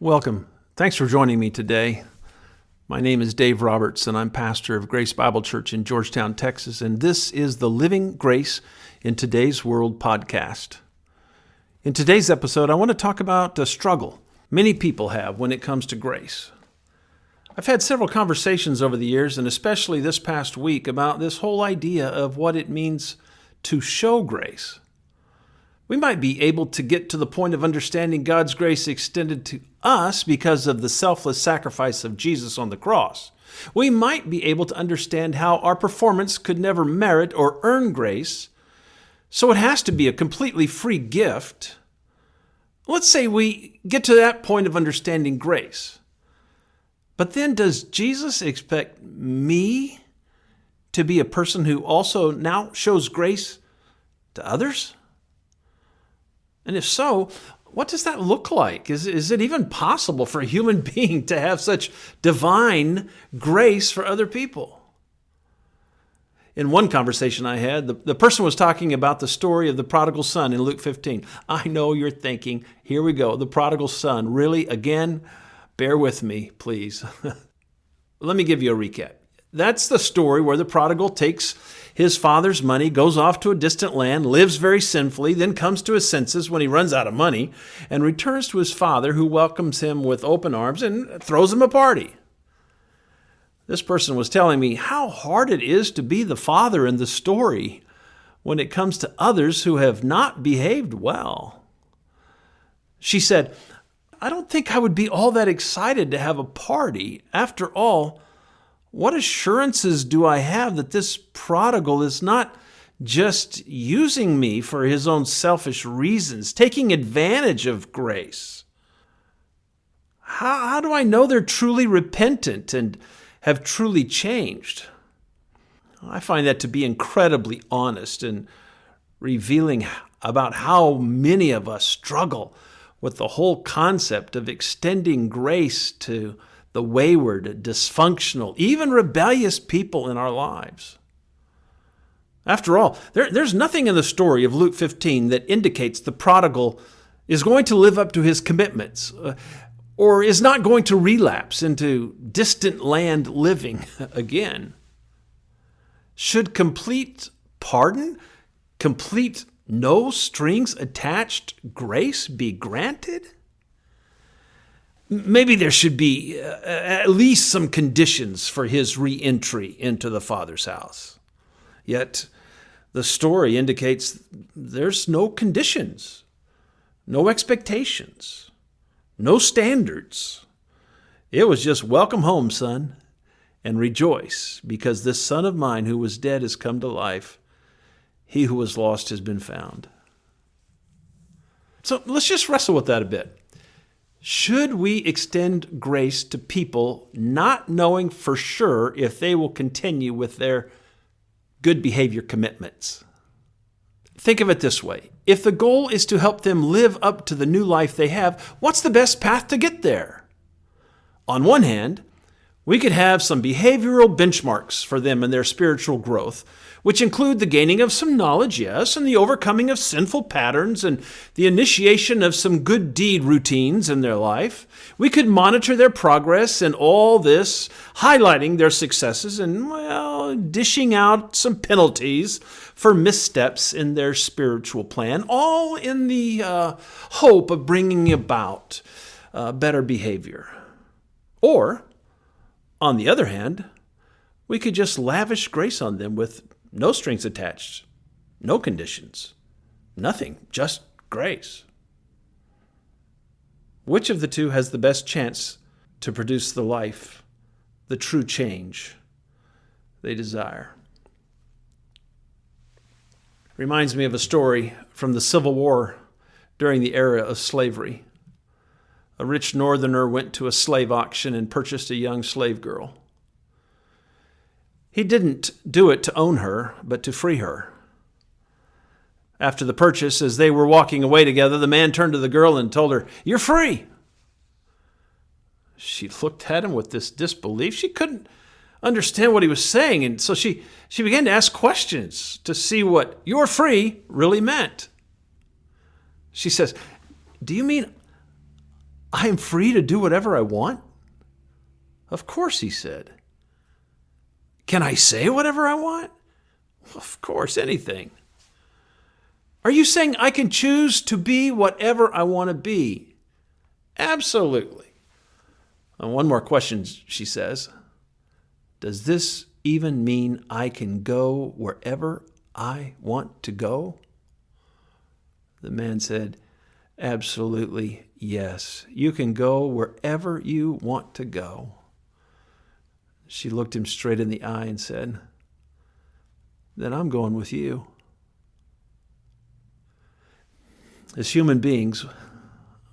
Welcome. Thanks for joining me today. My name is Dave Roberts, and I'm pastor of Grace Bible Church in Georgetown, Texas, and this is the Living Grace in Today's World podcast. In today's episode, I want to talk about a struggle many people have when it comes to grace. I've had several conversations over the years, and especially this past week, about this whole idea of what it means to show grace. We might be able to get to the point of understanding God's grace extended to us because of the selfless sacrifice of Jesus on the cross. We might be able to understand how our performance could never merit or earn grace, so it has to be a completely free gift. Let's say we get to that point of understanding grace. But then does Jesus expect me to be a person who also now shows grace to others? And if so, what does that look like? Is it even possible for a human being to have such divine grace for other people? In one conversation I had, the person was talking about the story of the prodigal son in Luke 15. I know you're thinking, here we go, the prodigal son. Really? Again? Bear with me, please. Let me give you a recap. That's the story where the prodigal takes his father's money, goes off to a distant land, lives very sinfully, then comes to his senses when he runs out of money, and returns to his father, who welcomes him with open arms and throws him a party. This person was telling me how hard it is to be the father in the story when it comes to others who have not behaved well. She said, I don't think I would be all that excited to have a party. After all, what assurances do I have that this prodigal is not just using me for his own selfish reasons, taking advantage of grace? How do I know they're truly repentant and have truly changed? I find that to be incredibly honest and revealing about how many of us struggle with the whole concept of extending grace to the wayward, dysfunctional, even rebellious people in our lives. After all, there's nothing in the story of Luke 15 that indicates the prodigal is going to live up to his commitments or is not going to relapse into distant land living again. Should complete pardon, complete no strings attached grace be granted? Maybe there should be at least some conditions for his re-entry into the Father's house. Yet the story indicates there's no conditions, no expectations, no standards. It was just welcome home, son, and rejoice, because this son of mine who was dead has come to life. He who was lost has been found. So let's just wrestle with that a bit. Should we extend grace to people not knowing for sure if they will continue with their good behavior commitments? Think of it this way. If the goal is to help them live up to the new life they have, what's the best path to get there? On one hand, we could have some behavioral benchmarks for them in their spiritual growth, which include the gaining of some knowledge, yes, and the overcoming of sinful patterns and the initiation of some good deed routines in their life. We could monitor their progress in all this, highlighting their successes and, dishing out some penalties for missteps in their spiritual plan, all in the hope of bringing about better behavior. Or, on the other hand, we could just lavish grace on them with no strings attached, no conditions, nothing, just grace. Which of the two has the best chance to produce the life, the true change they desire? Reminds me of a story from the Civil War during the era of slavery. A rich northerner went to a slave auction and purchased a young slave girl. He didn't do it to own her, but to free her. After the purchase, as they were walking away together, the man turned to the girl and told her, "You're free." She looked at him with this disbelief. She couldn't understand what he was saying, and so she began to ask questions to see what "you're free" really meant. She says, "Do you mean I am free to do whatever I want? Of course, he said. Can I say whatever I want? Of course, anything. Are you saying I can choose to be whatever I want to be? Absolutely. And one more question, she says. Does this even mean I can go wherever I want to go? The man said, absolutely, yes. You can go wherever you want to go. She looked him straight in the eye and said, then I'm going with you. As human beings,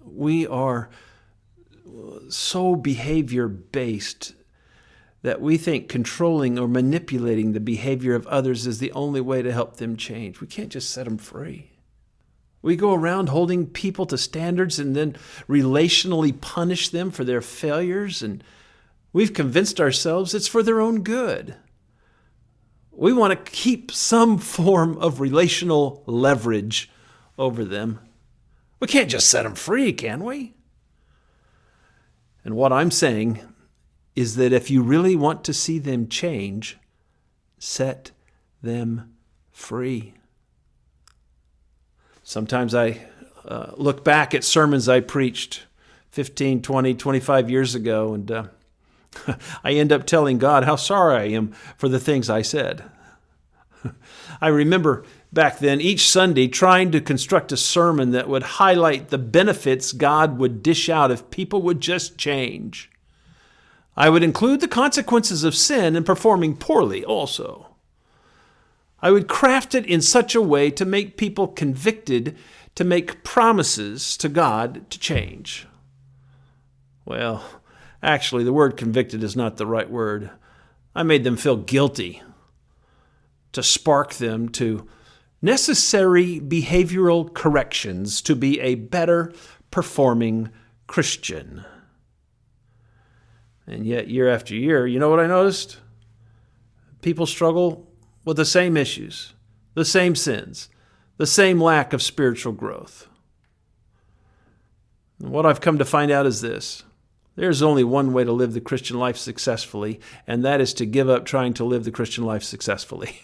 we are so behavior-based that we think controlling or manipulating the behavior of others is the only way to help them change. We can't just set them free. We go around holding people to standards and then relationally punish them for their failures, and we've convinced ourselves it's for their own good. We want to keep some form of relational leverage over them. We can't just set them free, can we? And what I'm saying is that if you really want to see them change, set them free. Sometimes I look back at sermons I preached 15, 20, 25 years ago, and I end up telling God how sorry I am for the things I said. I remember back then each Sunday trying to construct a sermon that would highlight the benefits God would dish out if people would just change. I would include the consequences of sin and performing poorly also. I would craft it in such a way to make people convicted to make promises to God to change. Well, actually, the word convicted is not the right word. I made them feel guilty, to spark them to necessary behavioral corrections to be a better performing Christian. And yet, year after year, you know what I noticed? People struggle with the same issues, the same sins, the same lack of spiritual growth. And what I've come to find out is this. There's only one way to live the Christian life successfully, and that is to give up trying to live the Christian life successfully.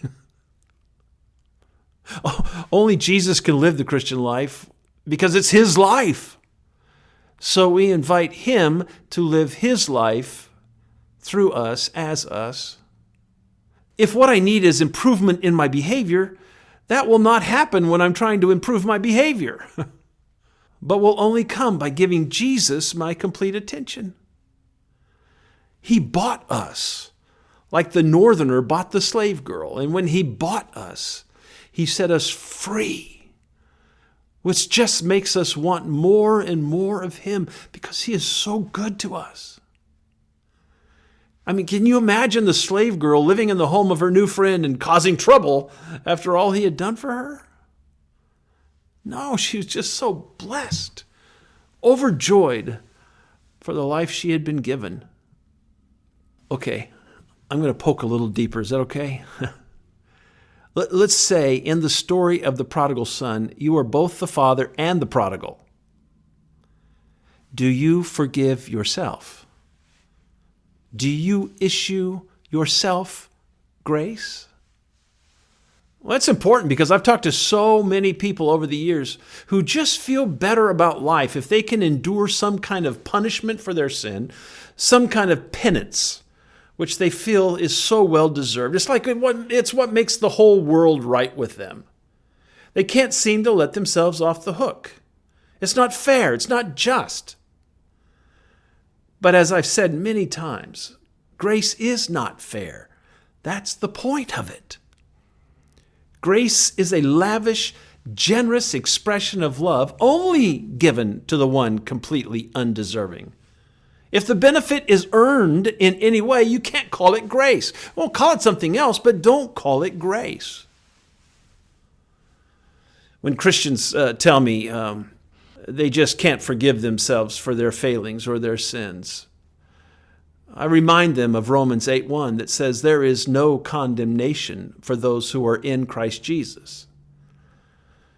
Only Jesus can live the Christian life because it's His life. So we invite Him to live His life through us, as us. If what I need is improvement in my behavior, that will not happen when I'm trying to improve my behavior, but will only come by giving Jesus my complete attention. He bought us like the northerner bought the slave girl. And when He bought us, He set us free, which just makes us want more and more of Him because He is so good to us. I mean, can you imagine the slave girl living in the home of her new friend and causing trouble after all he had done for her? No, she was just so blessed, overjoyed for the life she had been given. Okay, I'm going to poke a little deeper. Is that okay? Let's say in the story of the prodigal son, you are both the father and the prodigal. Do you forgive yourself? Do you issue yourself grace? Well, that's important because I've talked to so many people over the years who just feel better about life if they can endure some kind of punishment for their sin, some kind of penance, which they feel is so well deserved. It's what makes the whole world right with them. They can't seem to let themselves off the hook. It's not fair. It's not just. But as I've said many times, grace is not fair. That's the point of it. Grace is a lavish, generous expression of love only given to the one completely undeserving. If the benefit is earned in any way, you can't call it grace. Well, call it something else, but don't call it grace. When Christians tell me they just can't forgive themselves for their failings or their sins, I remind them of Romans 8:1 that says there is no condemnation for those who are in Christ Jesus.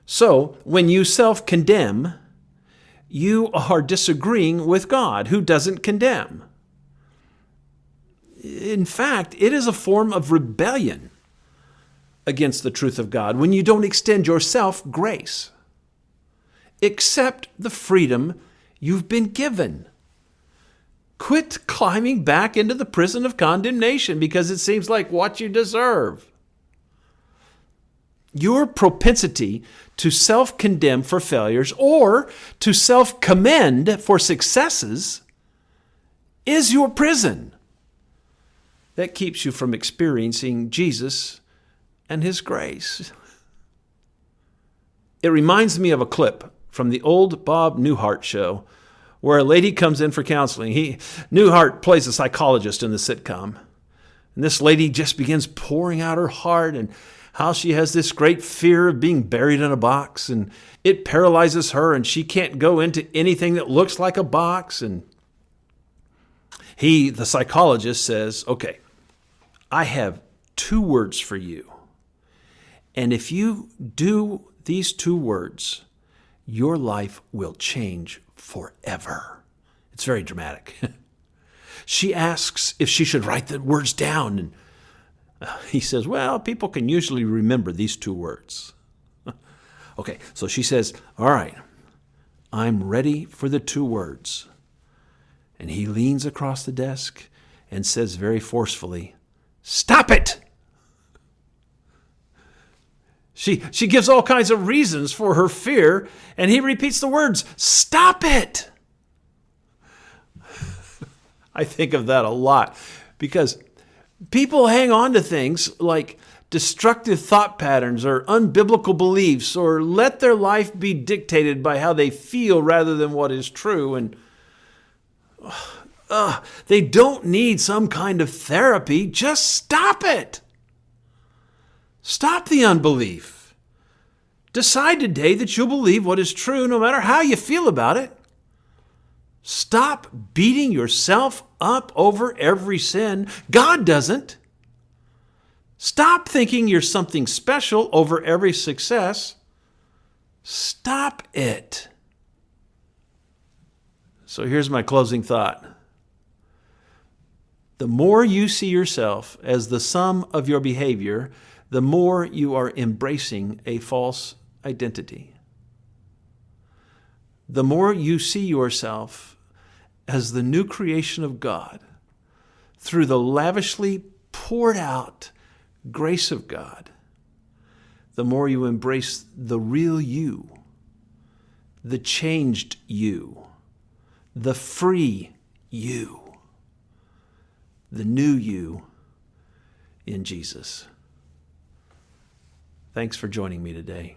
So, when you self-condemn, you are disagreeing with God, who doesn't condemn. In fact, it is a form of rebellion against the truth of God when you don't extend yourself grace. Accept the freedom you've been given. Quit climbing back into the prison of condemnation because it seems like what you deserve. Your propensity to self-condemn for failures or to self-commend for successes is your prison. That keeps you from experiencing Jesus and His grace. It reminds me of a clip from the old Bob Newhart show where a lady comes in for counseling. Newhart plays a psychologist in the sitcom. And this lady just begins pouring out her heart and how she has this great fear of being buried in a box, and it paralyzes her, and she can't go into anything that looks like a box. And the psychologist, says, okay, I have 2 words for you. And if you do these 2 words, your life will change forever. It's very dramatic. She asks if she should write the words down, and he says, well, people can usually remember these 2 words. Okay, so she says, all right, I'm ready for the 2 words. And he leans across the desk and says very forcefully, stop it! She gives all kinds of reasons for her fear, and he repeats the words, stop it! I think of that a lot because people hang on to things like destructive thought patterns or unbiblical beliefs, or let their life be dictated by how they feel rather than what is true. And they don't need some kind of therapy. Just stop it. Stop the unbelief. Decide today that you'll believe what is true no matter how you feel about it. Stop beating yourself up over every sin. God doesn't. Stop thinking you're something special over every success. Stop it. So here's my closing thought. The more you see yourself as the sum of your behavior, the more you are embracing a false identity. The more you see yourself as the new creation of God through the lavishly poured out grace of God, the more you embrace the real you, the changed you, the free you, the new you in Jesus. Thanks for joining me today.